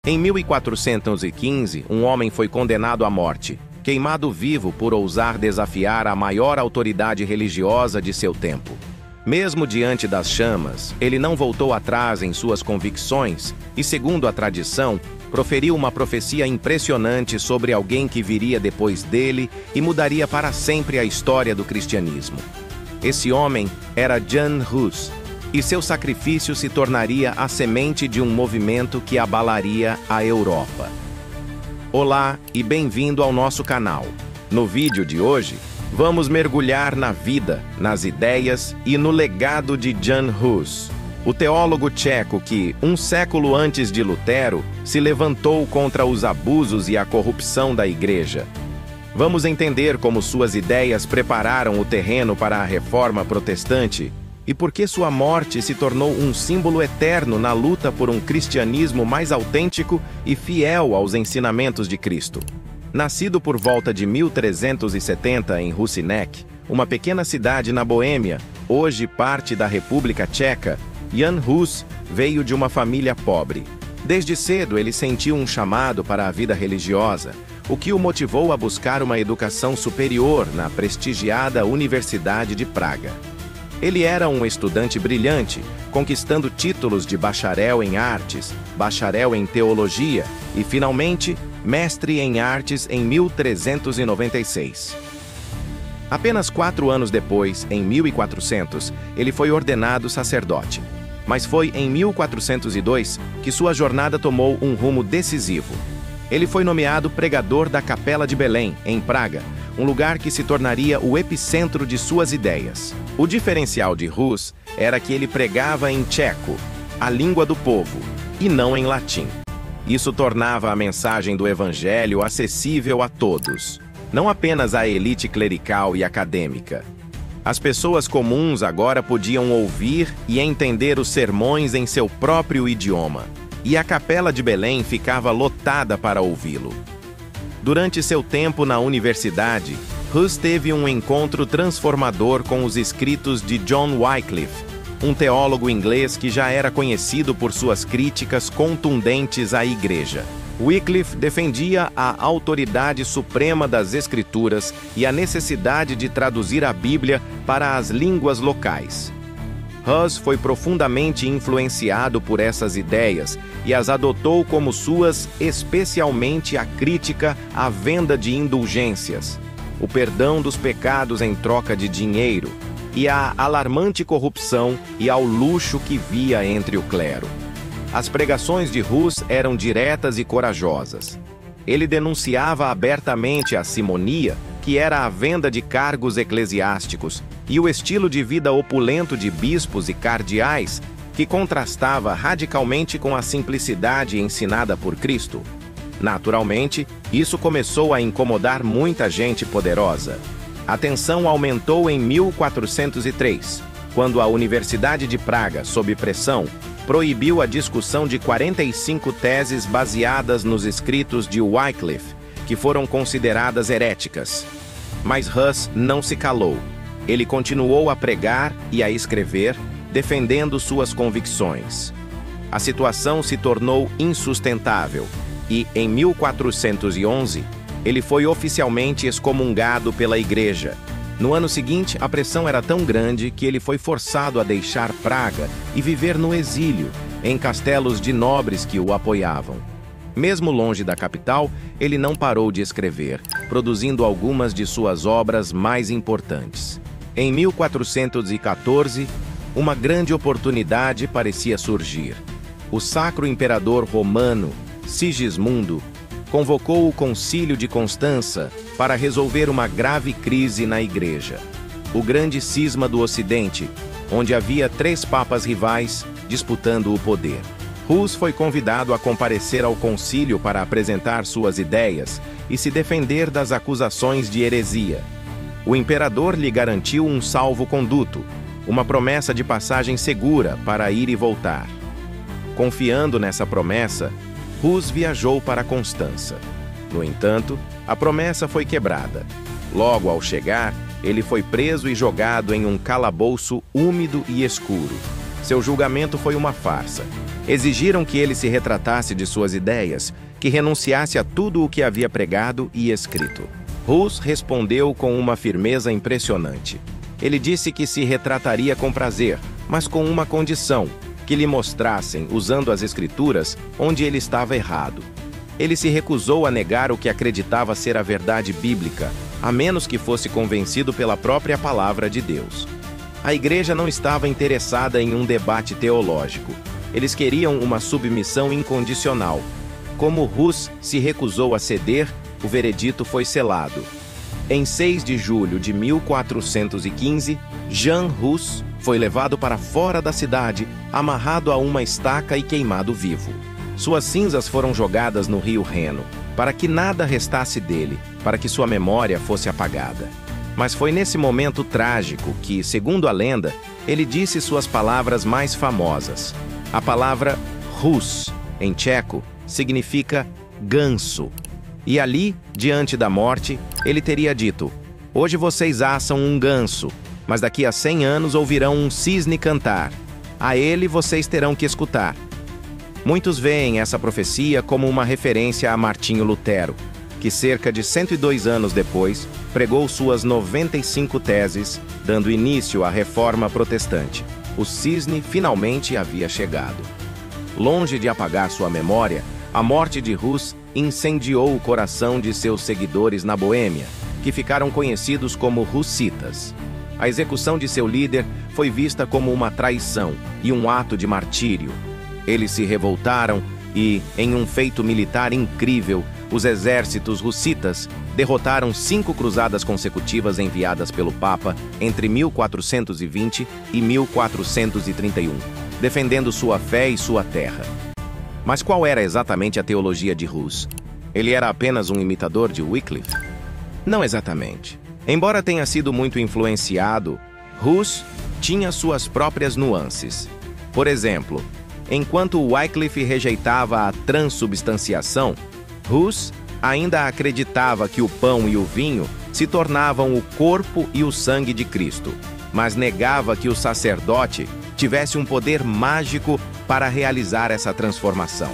Em 1415, um homem foi condenado à morte, queimado vivo por ousar desafiar a maior autoridade religiosa de seu tempo. Mesmo diante das chamas, ele não voltou atrás em suas convicções e, segundo a tradição, proferiu uma profecia impressionante sobre alguém que viria depois dele e mudaria para sempre a história do cristianismo. Esse homem era Jan Hus, e seu sacrifício se tornaria a semente de um movimento que abalaria a Europa. Olá e bem-vindo ao nosso canal. No vídeo de hoje, vamos mergulhar na vida, nas ideias e no legado de Jan Hus, o teólogo tcheco que, um século antes de Lutero, se levantou contra os abusos e a corrupção da Igreja. Vamos entender como suas ideias prepararam o terreno para a Reforma Protestante e por que sua morte se tornou um símbolo eterno na luta por um cristianismo mais autêntico e fiel aos ensinamentos de Cristo. Nascido por volta de 1370 em Husinec, uma pequena cidade na Boêmia, hoje parte da República Tcheca, Jan Hus veio de uma família pobre. Desde cedo ele sentiu um chamado para a vida religiosa, o que o motivou a buscar uma educação superior na prestigiada Universidade de Praga. Ele era um estudante brilhante, conquistando títulos de bacharel em artes, bacharel em teologia e, finalmente, mestre em artes em 1396. Apenas 4 anos depois, em 1400, ele foi ordenado sacerdote. Mas foi em 1402 que sua jornada tomou um rumo decisivo. Ele foi nomeado pregador da Capela de Belém, em Praga, um lugar que se tornaria o epicentro de suas ideias. O diferencial de Hus era que ele pregava em tcheco, a língua do povo, e não em latim. Isso tornava a mensagem do Evangelho acessível a todos, não apenas à elite clerical e acadêmica. As pessoas comuns agora podiam ouvir e entender os sermões em seu próprio idioma, e a Capela de Belém ficava lotada para ouvi-lo. Durante seu tempo na universidade, Hus teve um encontro transformador com os escritos de John Wycliffe, um teólogo inglês que já era conhecido por suas críticas contundentes à Igreja. Wycliffe defendia a autoridade suprema das Escrituras e a necessidade de traduzir a Bíblia para as línguas locais. Hus foi profundamente influenciado por essas ideias e as adotou como suas, especialmente a crítica à venda de indulgências, o perdão dos pecados em troca de dinheiro e à alarmante corrupção e ao luxo que via entre o clero. As pregações de Hus eram diretas e corajosas. Ele denunciava abertamente a simonia, que era a venda de cargos eclesiásticos, e o estilo de vida opulento de bispos e cardeais, que contrastava radicalmente com a simplicidade ensinada por Cristo. Naturalmente, isso começou a incomodar muita gente poderosa. A tensão aumentou em 1403, quando a Universidade de Praga, sob pressão, proibiu a discussão de 45 teses baseadas nos escritos de Wycliffe, que foram consideradas heréticas. Mas Hus não se calou. Ele continuou a pregar e a escrever, defendendo suas convicções. A situação se tornou insustentável e, em 1411, ele foi oficialmente excomungado pela Igreja. No ano seguinte, a pressão era tão grande que ele foi forçado a deixar Praga e viver no exílio, em castelos de nobres que o apoiavam. Mesmo longe da capital, ele não parou de escrever, produzindo algumas de suas obras mais importantes. Em 1414, uma grande oportunidade parecia surgir. O Sacro Imperador Romano, Sigismundo, convocou o Concílio de Constança para resolver uma grave crise na Igreja. O grande cisma do Ocidente, onde havia 3 papas rivais disputando o poder. Hus foi convidado a comparecer ao concílio para apresentar suas ideias e se defender das acusações de heresia. O imperador lhe garantiu um salvo-conduto, uma promessa de passagem segura para ir e voltar. Confiando nessa promessa, Hus viajou para Constança. No entanto, a promessa foi quebrada. Logo ao chegar, ele foi preso e jogado em um calabouço úmido e escuro. Seu julgamento foi uma farsa. Exigiram que ele se retratasse de suas ideias, que renunciasse a tudo o que havia pregado e escrito. Hus respondeu com uma firmeza impressionante. Ele disse que se retrataria com prazer, mas com uma condição: que lhe mostrassem, usando as Escrituras, onde ele estava errado. Ele se recusou a negar o que acreditava ser a verdade bíblica, a menos que fosse convencido pela própria palavra de Deus. A igreja não estava interessada em um debate teológico. Eles queriam uma submissão incondicional. Como Hus se recusou a ceder, o veredito foi selado. Em 6 de julho de 1415, Jan Hus foi levado para fora da cidade, amarrado a uma estaca e queimado vivo. Suas cinzas foram jogadas no rio Reno, para que nada restasse dele, para que sua memória fosse apagada. Mas foi nesse momento trágico que, segundo a lenda, ele disse suas palavras mais famosas. A palavra Hus, em tcheco, significa ganso. E ali, diante da morte, ele teria dito: "Hoje vocês assam um ganso, mas daqui a 100 anos ouvirão um cisne cantar. A ele vocês terão que escutar." Muitos veem essa profecia como uma referência a Martinho Lutero, que cerca de 102 anos depois pregou suas 95 teses, dando início à Reforma Protestante. O cisne finalmente havia chegado. Longe de apagar sua memória, a morte de Hus incendiou o coração de seus seguidores na Boêmia, que ficaram conhecidos como hussitas. A execução de seu líder foi vista como uma traição e um ato de martírio. Eles se revoltaram e, em um feito militar incrível, os exércitos hussitas derrotaram 5 cruzadas consecutivas enviadas pelo Papa entre 1420 e 1431, defendendo sua fé e sua terra. Mas qual era exatamente a teologia de Hus? Ele era apenas um imitador de Wycliffe? Não exatamente. Embora tenha sido muito influenciado, Hus tinha suas próprias nuances. Por exemplo, enquanto Wycliffe rejeitava a transubstanciação, Hus ainda acreditava que o pão e o vinho se tornavam o corpo e o sangue de Cristo, mas negava que o sacerdote tivesse um poder mágico para realizar essa transformação.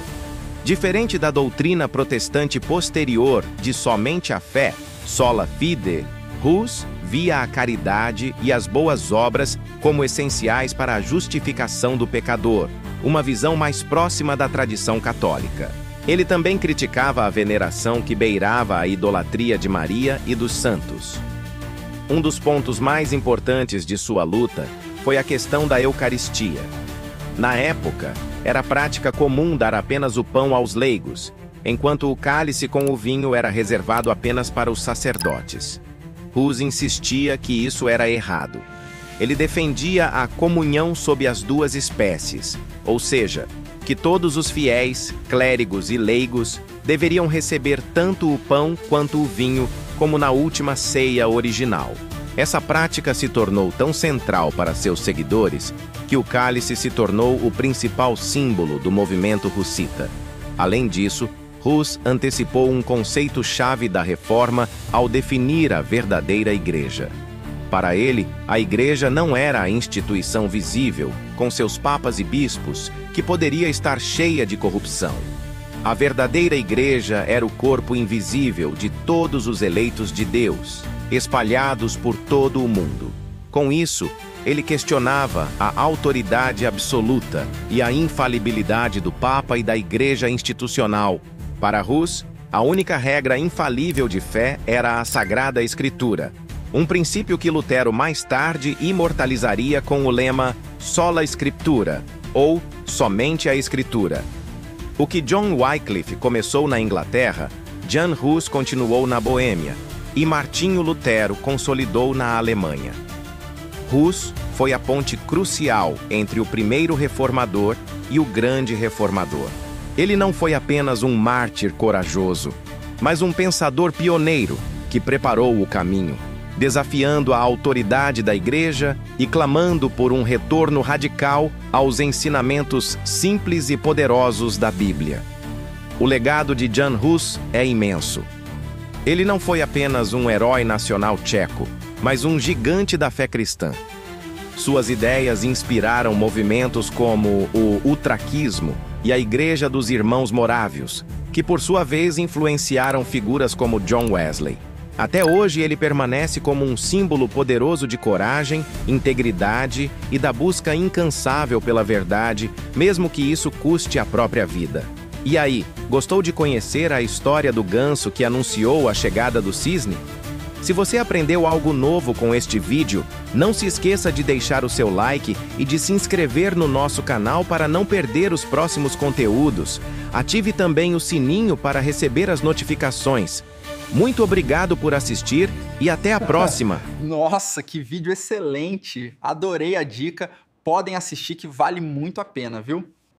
Diferente da doutrina protestante posterior de somente a fé, sola fide, Hus via a caridade e as boas obras como essenciais para a justificação do pecador, uma visão mais próxima da tradição católica. Ele também criticava a veneração que beirava a idolatria de Maria e dos santos. Um dos pontos mais importantes de sua luta foi a questão da Eucaristia. Na época, era prática comum dar apenas o pão aos leigos, enquanto o cálice com o vinho era reservado apenas para os sacerdotes. Hus insistia que isso era errado. Ele defendia a comunhão sob as duas espécies, ou seja, que todos os fiéis, clérigos e leigos deveriam receber tanto o pão quanto o vinho, como na última ceia original. Essa prática se tornou tão central para seus seguidores que o cálice se tornou o principal símbolo do movimento hussita. Além disso, Hus antecipou um conceito-chave da Reforma ao definir a verdadeira igreja. Para ele, a igreja não era a instituição visível, com seus papas e bispos, que poderia estar cheia de corrupção. A verdadeira igreja era o corpo invisível de todos os eleitos de Deus, espalhados por todo o mundo. Com isso, ele questionava a autoridade absoluta e a infalibilidade do Papa e da igreja institucional. Para Hus, a única regra infalível de fé era a Sagrada Escritura, um princípio que Lutero mais tarde imortalizaria com o lema Sola Scriptura, ou Somente a Escritura. O que John Wycliffe começou na Inglaterra, Jan Hus continuou na Boêmia, e Martinho Lutero consolidou na Alemanha. Hus foi a ponte crucial entre o primeiro reformador e o grande reformador. Ele não foi apenas um mártir corajoso, mas um pensador pioneiro que preparou o caminho, desafiando a autoridade da igreja e clamando por um retorno radical aos ensinamentos simples e poderosos da Bíblia. O legado de Jan Hus é imenso. Ele não foi apenas um herói nacional tcheco, mas um gigante da fé cristã. Suas ideias inspiraram movimentos como o utraquismo e a Igreja dos Irmãos Morávios, que por sua vez influenciaram figuras como John Wesley. Até hoje ele permanece como um símbolo poderoso de coragem, integridade e da busca incansável pela verdade, mesmo que isso custe a própria vida. E aí, gostou de conhecer a história do ganso que anunciou a chegada do cisne? Se você aprendeu algo novo com este vídeo, não se esqueça de deixar o seu like e de se inscrever no nosso canal para não perder os próximos conteúdos. Ative também o sininho para receber as notificações. Muito obrigado por assistir e até a próxima! Nossa, que vídeo excelente! Adorei a dica, podem assistir que vale muito a pena, viu?